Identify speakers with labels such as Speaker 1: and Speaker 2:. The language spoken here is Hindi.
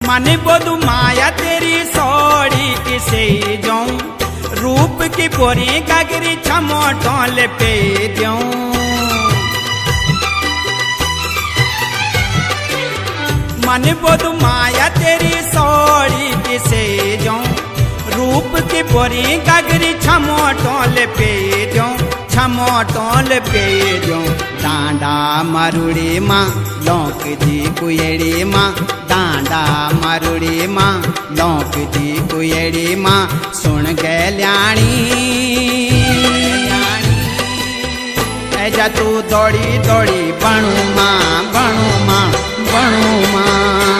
Speaker 1: माने बोधु माया तेरी सौड़ी किसे जाऊं, रूप की पोरी गागरी छमोटोल पे जाऊं। माने बोधु माया तेरी सौड़ी किसे जाऊं, रूप की पोरी गागरी छमोटोल पे जाऊं, छमोटोल पे जाऊं। डांडा मारुड़ी माँ लौक दी कुएड़ी माँ, डांडा मारुड़ी माँ लौक दी कुएड़ी माँ। सुन गैल्याणी ऐजा तू दौड़ी दौड़ी बनू माँ, बनू माँ, बनू माँ।